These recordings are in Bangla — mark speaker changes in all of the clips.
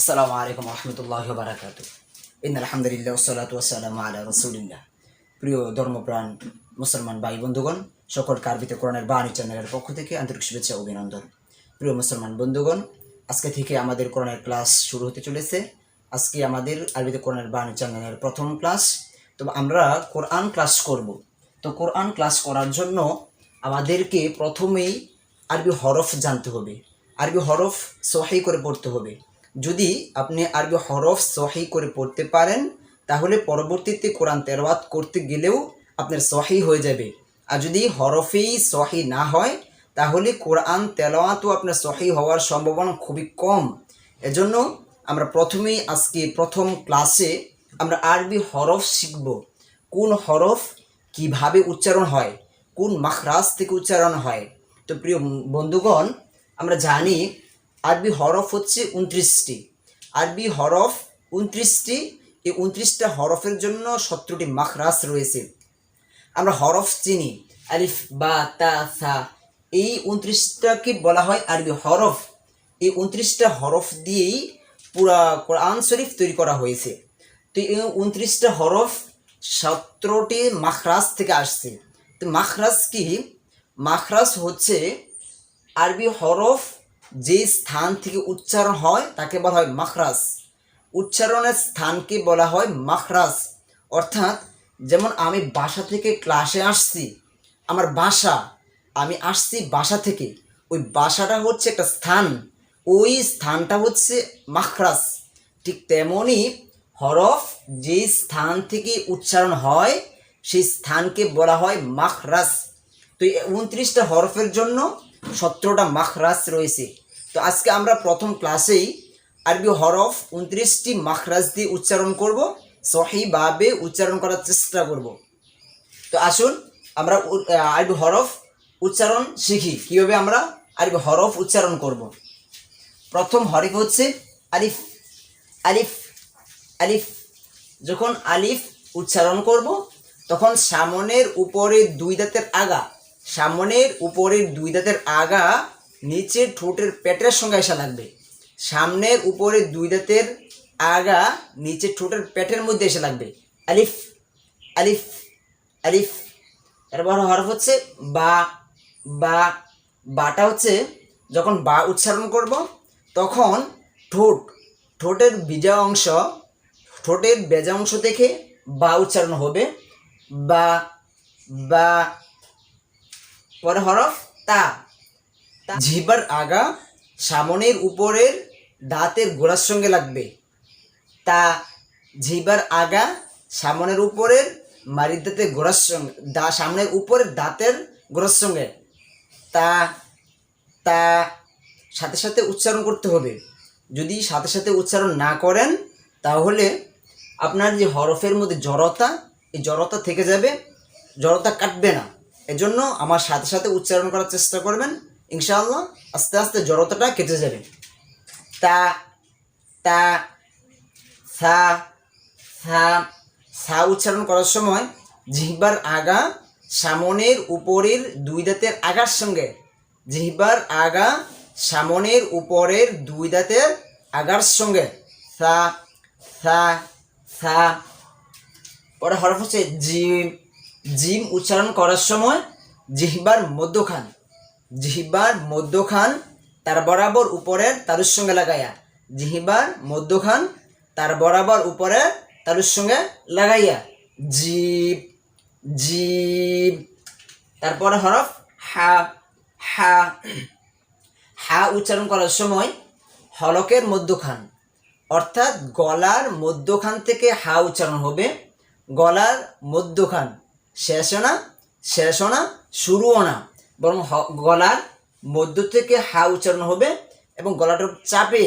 Speaker 1: আসসালামু আলাইকুম রহমতুল্লাহ বারাকাত। ইন্নাল হামদুলিল্লাহ ওয়াসসালাতু ওয়াসসালামু আলা রাসূলিল্লাহ। প্রিয় ধর্মপ্রাণ মুসলমান ভাই বন্ধুগণ, সকলকে আরবিতে কোরআনের বাণী চ্যানেলের পক্ষ থেকে আন্তরিক শুভেচ্ছা ও অভিনন্দন। প্রিয় মুসলমান বন্ধুগণ, আজকে থেকে আমাদের কোরআনের ক্লাস শুরু হতে চলেছে। আজকে আমাদের আরবিতে কোরআনের বাণী চ্যানেলের প্রথম ক্লাস। তো আমরা কোরআন ক্লাস করব। তো কোরআন ক্লাস করার জন্য আমাদেরকে প্রথমেই আরবি হরফ জানতে হবে। আরবি হরফ সহি করে পড়তে হবে। যদি আপনি আরবি হরফ সহি করে পড়তে পারেন, তাহলে পরবর্তীতে কোরআন তেলাওয়াত করতে গেলেও আপনার সহি হয়ে যাবে। আর যদি হরফেই সহি না হয়, তাহলে কোরআন তেলাওয়াতও আপনার সহি হওয়ার সম্ভাবনা খুবই কম। এজন্য আমরা প্রথমেই আজকে প্রথম ক্লাসে আমরা আরবি হরফ শিখব। কোন হরফ কিভাবে উচ্চারণ হয়, কোন মাখরাজ থেকে উচ্চারণ হয়। তো প্রিয় বন্ধুগণ, আমরা জানি আরবি হরফ হচ্ছে 29টি। আরবি হরফ 29টি। এই 29টা হরফের জন্য 17টি মাখরাজ রয়েছে। আমরা হরফ চিনি, আলিফ বা তা সা, এই 29টাকে বলা হয় আরবি হরফ। এই 29টা হরফ দিয়েই পুরা কোরআন শরীফ তৈরি করা হয়েছে। তো এই 29টা হরফ 17টি মাখরাজ থেকে আসছে। তো মাখরাজ কি? মাখরাজ হচ্ছে আরবি হরফ যে স্থান থেকে উচ্চারণ হয় তাকে বলা হয় মাখরাজ। উচ্চারণের স্থানকে বলা হয় মাখরাজ। অর্থাৎ যেমন আমি বাসা থেকে ক্লাসে আসছি, আমার বাসা, আমি আসছি বাসা থেকে, ওই বাসাটা হচ্ছে একটা স্থান, ওই স্থানটা হচ্ছে মাখরাজ। ঠিক তেমনই হরফ যে স্থান থেকে উচ্চারণ হয় সেই স্থানকে বলা হয় মাখরাজ। তো এই 29টা হরফের জন্য 17টা মাখরাজ রয়েছে। তো আজকে আমরা প্রথম ক্লাসেই আরবি হরফ 29টি মাখরাজ দিয়ে উচ্চারণ করব, সহিভাবে উচ্চারণ করার চেষ্টা করব। তো আসুন আমরা আরবি হরফ উচ্চারণ শিখি। কীভাবে আমরা আরবি হরফ উচ্চারণ করব। প্রথম হরফ হচ্ছে আলিফ। আলিফ আলিফ। যখন আলিফ উচ্চারণ করব, তখন সামনের উপরের দুই দাঁতের আগা, সামনের উপরের দুই দাঁতের আগা নিচের ঠোঁটের পেটের সঙ্গে এসে লাগবে। সামনের উপরের দুই দাঁতের আগা নিচের ঠোঁটের পেটের মধ্যে এসে লাগবে। আলিফ আলিফ আলিফ। এরপর হরফ হচ্ছে বা। বা। বাটা হচ্ছে যখন বা উচ্চারণ করব, তখন ঠোঁটের বিজা অংশ, ঠোঁটের বেজা অংশ থেকে বা উচ্চারণ হবে। বা বা। পরে হরফ তা। জিহ্বার আগা সামনের উপরের দাঁতের গোড়ার সঙ্গে লাগবে। তা। জিহ্বার আগা সামনের উপরের মাড়ির দাঁতের গোড়ার সঙ্গে, সামনের উপরের দাঁতের গোড়ার সঙ্গে। তা। তা। সাথে সাথে উচ্চারণ করতে হবে। যদি সাথে সাথে উচ্চারণ না করেন, তাহলে আপনার যে হরফের মধ্যে জড়তা, এই জড়তা থেকে যাবে, জড়তা কাটবে না। এজন্য আমার সাথে সাথে উচ্চারণ করার চেষ্টা করবেন, ইনশাআল্লাহ আস্তে আস্তে জড়তাটা কেটে যাবে। তা। তা। সা। সা। সা উচ্চারণ করার সময় জিহ্বার আগা সামনের উপরের দুই দাঁতের আগার সঙ্গে, জিহ্বার আগা সামনের উপরের দুই দাঁতের আগার সঙ্গে। সা। সা। সা। পরে হরফ হচ্ছে জিম। জিম উচ্চারণ করার সময় জিহ্বার মধ্যখান, জিহ্বার মধ্যখান তার বরাবর উপরের তালুর সঙ্গে লাগাইয়া, জিহ্বার মধ্যখান তার বরাবর উপরের তালুর সঙ্গে লাগাইয়া জিব। জিব। তারপরে হরফ হা। হা। হা উচ্চারণ করার সময় হলকের মধ্যখান, অর্থাৎ গলার মধ্যখান থেকে হা উচ্চারণ হবে। গলার মধ্যখান, শেষও না, শেষও না, শুরুও না, বরং গলার মধ্য থেকে হা উচ্চারণ হবে। এবং গলাটা চাপে,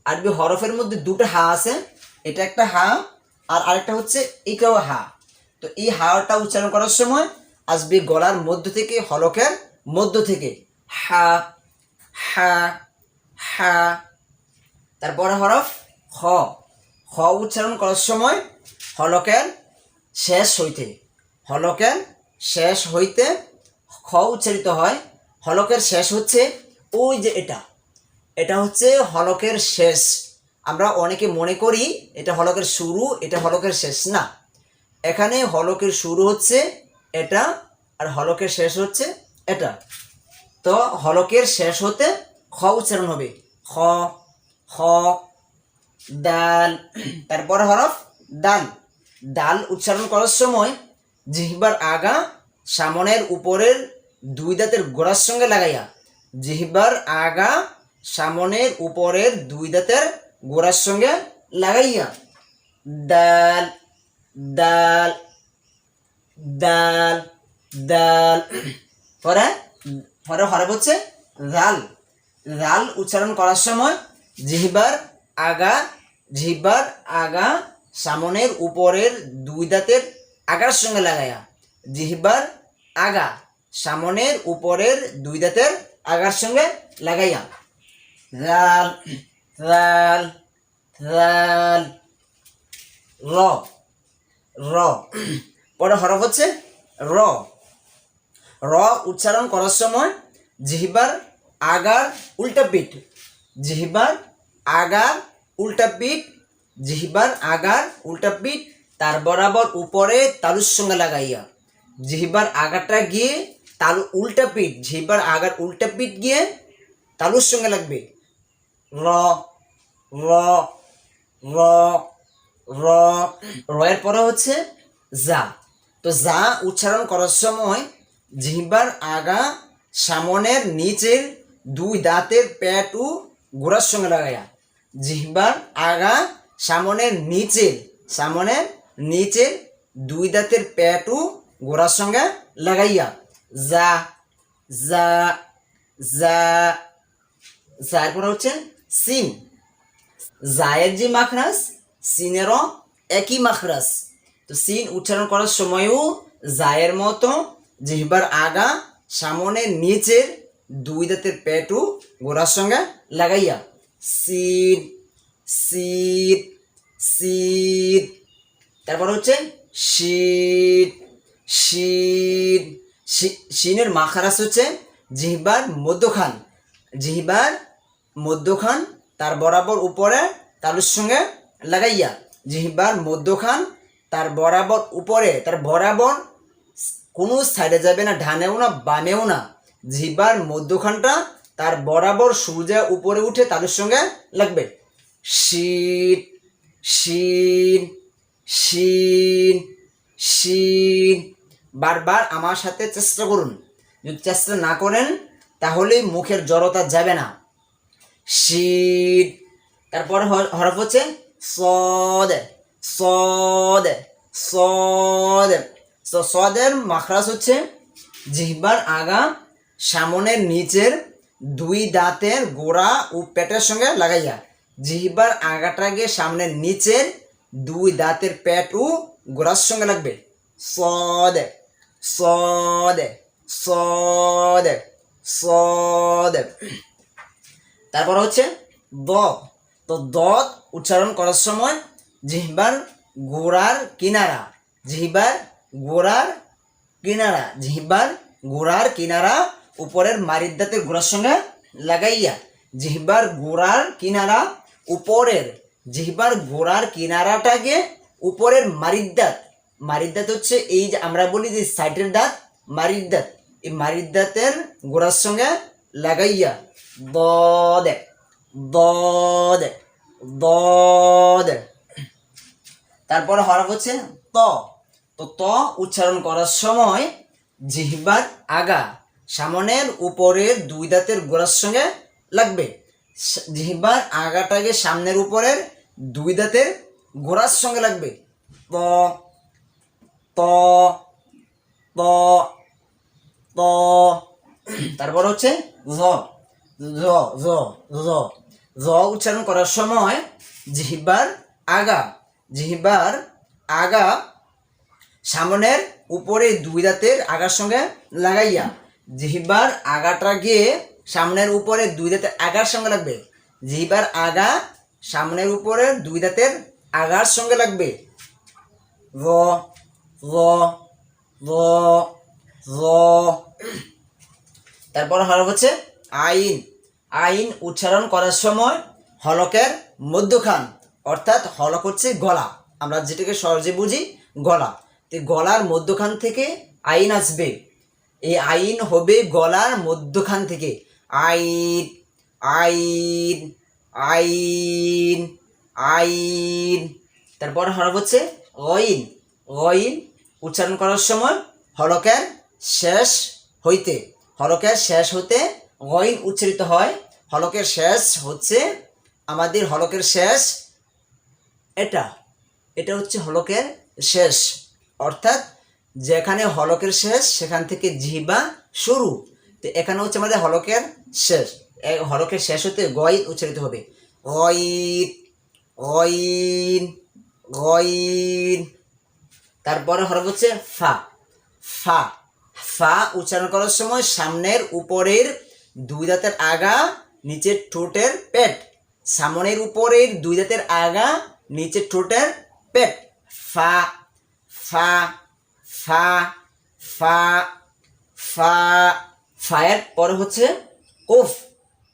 Speaker 1: আরবি হরফের মধ্যে দুটো হা আছে, এটা একটা হা আর আরেকটা হচ্ছে এইটাও হা। তো এই হাটা উচ্চারণ করার সময় আসবে গলার মধ্য থেকে, হলকের মধ্য থেকে। হা। হা। হা। তারপরে হরফ খ। খ উচ্চারণ করার সময় হলকের শেষ হইতে, হলকের শেষ হইতে খ উচ্চারিত হয়। হলকের শেষ হচ্ছে ওই যে এটা, এটা হচ্ছে হলকের শেষ। আমরা অনেকে মনে করি এটা হলকের শুরু, এটা হলকের শেষ। না, এখানে হলকের শুরু হচ্ছে এটা আর হলকের শেষ হচ্ছে এটা। তো হলকের শেষ হতে খ উচ্চারণ হবে, খ খ। দাল, তারপর হরফ দাল। দাল উচ্চারণ করার সময় জিহ্বার আগা সামনের উপরের দুই দাঁতের গোড়ার সঙ্গে লাগাইয়া, জিহ্বার আগা সামনের উপরের দুই দাঁতের গোড়ার সঙ্গে লাগাইয়া দাল দাল দাল দাল। পরে পরে হরফ হচ্ছে রাল। রাল উচ্চারণ করার সময় জিহ্বার আগা সামনের উপরের দুই দাঁতের আগার সঙ্গে লাগাইয়া, জিহ্বার আগা সামনের উপরের দুই দাঁতের আগার সঙ্গে লাগাইয়া রাল রাল রাল। র র পরে হরফ হচ্ছে র। র উচ্চারণ করার সময় জিহ্বার আগার উল্টা পিঠ, জিহ্বার আগার উল্টা পিঠ, জিহ্বার আগার উল্টা পিঠ তার বরাবর উপরে তালুর সঙ্গে লাগাইয়া, জিহ্বার আগাটা গিয়ে তালু উল্টা পিঠ, জিহ্বার আগার উল্টা পিঠ গিয়ে তালুর সঙ্গে লাগবে। র র র র। রয়ের পরে হচ্ছে যা। তো যা উচ্চারণ করার সময় জিহ্বার আগা সামনের নিচের দুই দাঁতের পেট ও গোড়ার সঙ্গে লাগাইয়া, জিহ্বার আগা সামনের নিচের দুই দাঁতের পেট ও গোড়ার সঙ্গে লাগাইয়া যা যা যা। যার পরে হচ্ছে সিন। জায়ের যে মাখরাজ সিনেরও একই মাখরাজ। তো সিন উচ্চারণ করার সময়ও জায়ের মতো জিহ্বার আগা সামনের নিচের দুই দাঁতের পেটু গোড়ার সঙ্গে লাগাইয়া সিন সিট সিট। তারপর হচ্ছে শীত শীত। শিনের মাখরাজ হচ্ছে জিহ্বার মধ্যখান তার বরাবর উপরে তালুর সঙ্গে লাগাইয়া, জিহ্বার মধ্যখান তার বরাবর উপরে, তার বরাবর কোনো সাইডে যাবে না, ডানেও না বামেও না, জিহ্বার মধ্যখানটা তার বরাবর সূর্যে উপরে উঠে তালুর সঙ্গে লাগবে। শীত শীন শীন শীন। বারবার আমার সাথে চেষ্টা করুন, যদি চেষ্টা না করেন তাহলে মুখের জড়তা যাবে না। শীত। তারপর হরফ হচ্ছে সদ সদ সদ। সদের মাখরাজ হচ্ছে জিহ্বার আগা সামনের নিচের দুই দাঁতের গোড়া ও পেটের সঙ্গে লাগাইয়া, জিহ্বার আগাটাকে সামনের নিচের দুই দাঁতের পেট ও গোড়ার সঙ্গে লাগবে। সদ সদ সদ সদ। তারপর হচ্ছে দ। তো দ উচ্চারণ করার সময় জিহ্বার গোড়ার কিনারা, জিহ্বার গোড়ার কিনারা উপরের মারির দাঁতের গোড়ার সঙ্গে লাগাইয়া, জিহ্বার গোড়ার কিনারাটাকে উপরের মারির দাঁত হচ্ছে এই যে আমরা বলি যে সাইডের দাঁত মারির দাঁত, এই মারির দাঁতের গোড়ার সঙ্গে লাগাইয়া দদ দদ দদ। তারপর হরফ হচ্ছে ত। তো ত উচ্চারণ করার সময় জিহ্বার আগা সামনের উপরের দুই দাঁতের গোড়ার সঙ্গে লাগবে, জিহ্বার আগাটাকে সামনের উপরের দুই দাঁতের গোড়ার সঙ্গে লাগবে। ত ত ত ত। তারপর হচ্ছে জ জ জ জ। জ উচ্চারণ করার সময় জিহ্বার আগা সামনের উপরে দুই দাঁতের আগার সঙ্গে লাগাইয়া, জিহ্বার আগাটা গিয়ে সামনের উপরে দুই দাঁতের আগার সঙ্গে লাগবে, জিহ্বার আগা সামনের উপরে দুই দাঁতের আগার সঙ্গে লাগবে। র র র র। তারপর হরফ হচ্ছে আইন। আইন উচ্চারণ করার সময় হলকের মধ্যখান, অর্থাৎ হলক হচ্ছে গলা, আমরা যেটাকে সহজে বুঝি গলা। তো গলার মধ্যখান থেকে আইন আসবে, এই আইন হবে গলার মধ্যখান থেকে। আইন আইন আইন আইন। তারপর হরফ হচ্ছে গইন। গইন উচ্চারণ করার সময় হলকের শেষ হইতে, হলকের শেষ হতে গইন উচ্চারিত হয়। হলকের শেষ হচ্ছে আমাদের হলকের শেষ এটা, এটা হচ্ছে হলকের শেষ, অর্থাৎ যেখানে হলকের শেষ সেখান থেকে জিহ্বা শুরু। তো এখানে হচ্ছে আমাদের হলকের শেষ, হলকের শেষ হতে গইন উচ্চারিত হবে। গইন গইন গইন। তারপরে হরফ হচ্ছে ফা। ফা ফা উচ্চারণ করার সময় সামনের উপরের দুই দাঁতের আগা, নিচের ঠোঁটের পেট, সামনের উপরের দুই দাঁতের আগা, নিচের ঠোঁটের পেট। ফা ফা ফা ফা ফা। ফায়ের পরে হচ্ছে কোফ।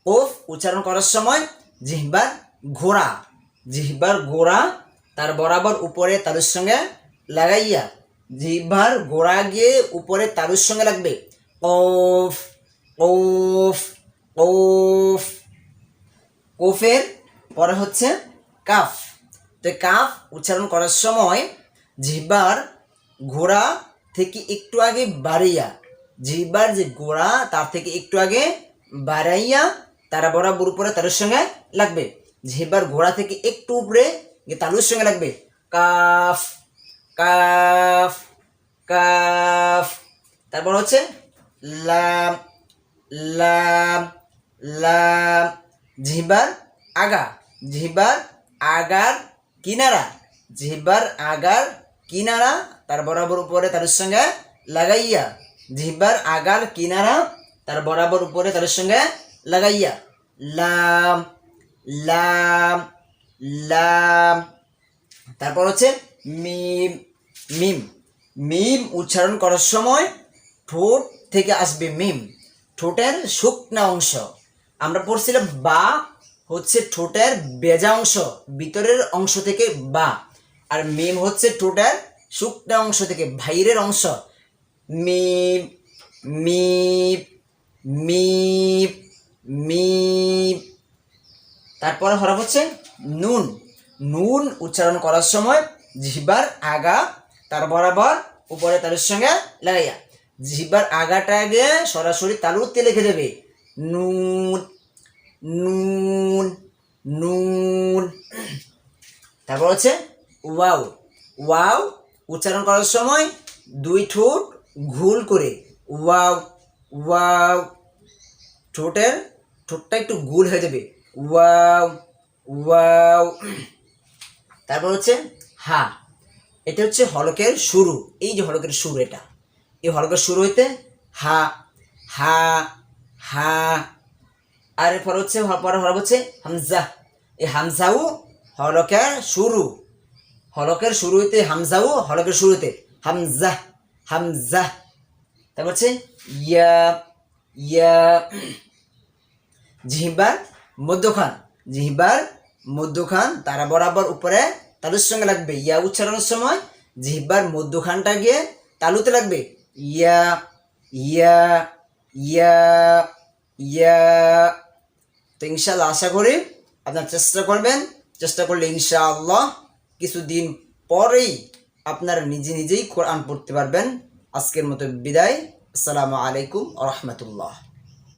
Speaker 1: কোফ উচ্চারণ করার সময় জিহ্বার ঘোড়া, জিহ্বার গোড়া তার বরাবর উপরে তালুর সঙ্গে লাগাইয়া, জিহ্বার গোড়া গিয়ে উপরে তালুর সঙ্গে লাগবে। কোফ কোফ কোফ। কোফের পরে হচ্ছে কাফ। তো কাফ উচ্চারণ করার সময় জিহ্বার গোড়া থেকে একটু আগে বাড়াইয়া, জিহ্বার যে গোড়া তার থেকে একটু আগে বাড়াইয়া তারা বরাবর উপরে তালুর সঙ্গে লাগবে, জিহ্বার গোড়া থেকে একটু উপরে তালুর সঙ্গে লাগবে। Calf calf calf. তারপর হচ্ছে লাম লাম লাম। জিহ্বার আগা, জিহ্বার আগার কিনারা, জিহ্বার আগার কিনারা তার বরাবর উপরে তার সঙ্গে লাগাইয়া, জিহ্বার আগার কিনারা তার বরাবর উপরে তার সঙ্গে লাগাইয়া। লাম লাম লাম। তারপর হচ্ছে মিম। মিম মিম উচ্চারণ করার সময় ঠোঁট থেকে আসবে মিম, ঠোঁটের শুকনা অংশ। আমরা পড়ছিলাম বা হচ্ছে ঠোঁটের বেজা অংশ, ভিতরের অংশ থেকে বা, আর মিম হচ্ছে ঠোঁটের শুকনা অংশ থেকে বাইরের অংশ। মিম মিম মিম মিম। তারপরে হরফ হচ্ছে নুন। নুন উচ্চারণ করার সময় জিহ্বার আগা তার বরাবর উপরে তালুর সঙ্গে লাগাইয়া, জিহ্বার আগাটা আগে সরাসরি তালুতে লিখে দেবে। নুন নুন নুন। তারপর হচ্ছে ওয়াও। ওয়াও উচ্চারণ করার সময় দুই ঠোঁট ঘুল করে ওয়াও ওয়াও, ঠোঁটটা একটু গুল হয়ে যাবে। Wow wow. তারপর হচ্ছে হা। এটা হচ্ছে হলকের শুরু, এই যে হলকের শুরু, এটা এই হলকের শুরু হইতে হা হা হা। আর এরপর হচ্ছে পরে হরফ হচ্ছে হামজা। এই হামজাও হলকের শুরু, হলকের শুরু হইতে হামজাও হলকের শুরু হইতে হামজা হামজা। তারপর হচ্ছে ইয়া ইয়া। জিহ্বার মধ্যখান, জিহ্বার মধ্যখান তারা বরাবর উপরে তালুর সঙ্গে লাগবে। ইয়া উচ্চারণের সময় জিহ্বার মধ্যখানটা গিয়ে তালুতে লাগবে। ইয়া ইয়া ইয়া ইয়া। তো ইনশাআল্লাহ আশা করি আপনার চেষ্টা করবেন, চেষ্টা করলে ইনশাআল্লাহ কিছুদিন পরেই আপনারা নিজে নিজেই কোরআন পড়তে পারবেন। আজকের মতো বিদায়। আসসালামু আলাইকুম ওয়া রাহমাতুল্লাহ।